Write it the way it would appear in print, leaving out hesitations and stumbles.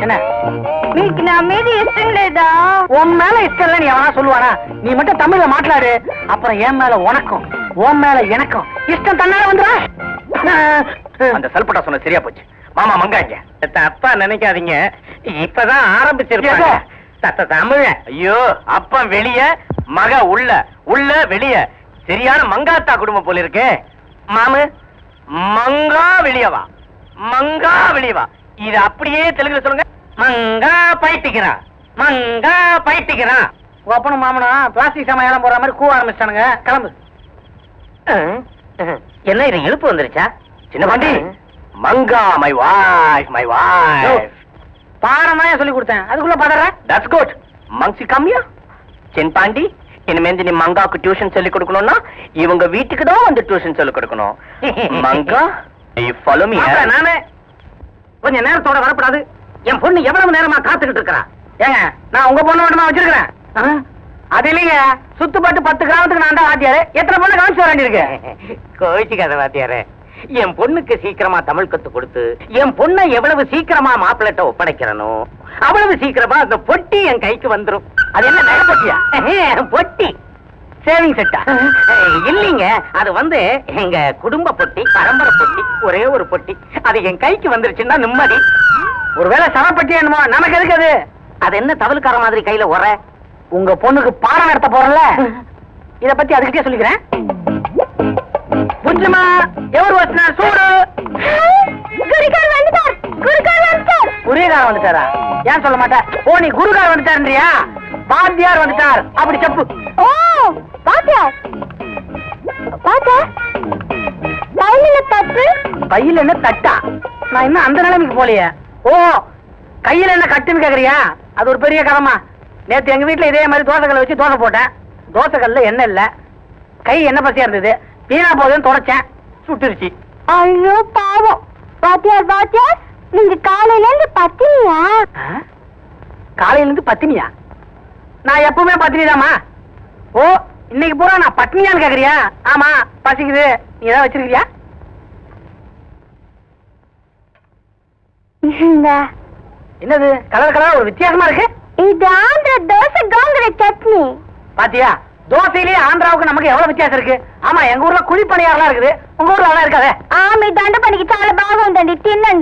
என்ன మీకు నా మీద ఇష్టం లేదా? உன் மேல இஷ்டம் இல்ல நீ அவனா சொல்லுவானா? நீ மட்டும் தமிழ்ல மாట్లాடு, அப்புறம் என் மேல உனக்கும் உன் மேல எனக்கும் இஷ்டம் தன்னால வந்துடா. அந்த சல்பட்டா சொன்ன சரியா போச்சு. மாமா மங்காங்க அப்பா நினைக்காதீங்க, இப்பதான் ஆரம்பிச்சிருப்பாங்க. தமிழ ஐயோ, அப்பா வெளிய மக உள்ள, உள்ள வெளிய, சரியான மங்காத்தா குடும்பம் போல இருக்கு. மாமு மங்கா வெளியவா, மங்கா வெளியவா, இது அப்படியே தெலுங்குல சொல்லுங்க. மங்கா பைத்திக்கிறான், மங்கா பைத்திக்கிறான். அப்பனும் மாமனும் பிளாஸ்டிக் சாமான் ஏலம் போற மாதிரி கூவ ஆரம்பிச்சிட்டானுங்க. கிளம்பு. என்ன இது இழுப்பு வந்துருச்சா? சின்ன பாண்டி, மங்கா மை வாய்ஸ், மை வாய்ஸ். பாடம் தான் சொல்லி கொடுத்தேன், அதுக்குள்ள பாடுற. That's good. மங்சி கம்மியா சின் பாண்டி, இனிமேந்து நீ மங்காக்கு டியூஷன் சொல்லி கொடுக்கணும்னா இவங்க வீட்டுக்கு தான் வந்து டியூஷன் சொல்லி கொடுக்கணும். மங்கா ஃபாலோ மீ. நானே கொஞ்ச நேரத்தோட வரப்படாது. என் பொண்ணு எவ்வளவு நேரமா காத்துக்கிட்டு இருக்கா? ஏங்க, நான் உங்க பொண்ணு வேணுமா வச்சிருக்கிறேன்? அது இல்லைங்க, சுத்துப்பட்டு 10 கிராமத்துக்கு நான் தான் வாத்தியாரு. எத்தனை பொண்ணு கவனிச்சு வர வேண்டியிருக்கு? கோவிச்சுக்காத வாத்தியாரே, என் பொண்ணுக்கு சீக்கிரமா தமிழ் கத்து கொடுத்து என் பொண்ணை எவ்வளவு சீக்கிரமா மாப்பிள்ளட்ட ஒப்படைக்கிறனோ அவ்வளவு சீக்கிரமா அந்த பொட்டி என் கைக்கு வந்துரும். அது என்ன நகை பொட்டியா? பொட்டி சேவிங் செட்டா? இல்லீங்க, அது வந்து எங்க குடும்ப பொட்டி, பரம்பரை பொட்டி, ஒரே ஒரு பொட்டி. அது என் கைக்கு வந்துருச்சுன்னா நிம்மதி. ஒருவேளை சமப்பட்டி என்னமோ, நமக்கு எதுக்கு அது? அது என்ன தவளுக்கார மாதிரி கையில உர? உங்க பொண்ணுக்கு பாடம் நடத்த போறல, இத பத்தி அதுக்கிட்டே சொல்லிக்கிறேன். புஜ்ஜமா எவர் வச்சனா சூடு. குருகார் வந்துட்டார், குருகார் வந்துட்டார். குருகார் வந்துட்டாரா? ஏன் சொல்ல மாட்டேன்? ஓ, நீ குருகார் வந்துட்டாருன்றியா? வாத்தியார் வந்துட்டார் அப்படி செப்பு. ஓ, வாத்தியார் வாத்தியார். கையில தட்டு. கையில என்ன தட்டா? நான் இன்னும் அந்த நிலைமைக்கு போலையே. ஓ, கையில என்ன கட்டுன்னு கேக்குறியா? அது ஒரு பெரிய கதமா. நேத்து எங்க வீட்டுல இதே மாதிரி தோசைக்கல்ல வச்சு தோசை போட்டேன். தோசைக்கல்ல எண்ணெய் இல்ல, கை என்ன பசியா இருந்தது, வீணா போகுதுன்னு தொடச்சேன், சுட்டுருச்சு. ஐயோ பாவம். வாத்தியார் வாத்தியார், நீங்க காலையில இருந்து பத்தினியா? காலையில இருந்து பத்தினியா? நான் எப்பவுமே பத்தினிதாமா. ஓ, இன்னைக்கு பூரா நான் பத்தினியான்னு கேக்குறியா? ஆமா, பசிக்குது. நீ ஏதாவது வச்சிருக்கியா? என்னது கலர் கலர் ஒரு வித்தியாசமா இருக்கு? இது ஆந்திர தோசை கோங்கர சட்னி. பாத்தியா, தோசையிலேயே ஆந்திராவுக்கு நமக்கு எவ்வளவு வித்தியாசம் இருக்கு. ஆமா, எங்க ஊர்ல குழிப்பணியாரெல்லாம் இருக்குது, உங்க ஊர்ல அதெல்லாம் இருக்காதே. ஆமா, தண்டை பண்ணிக்கு சால பாகம் தண்டி தின்னண்டு.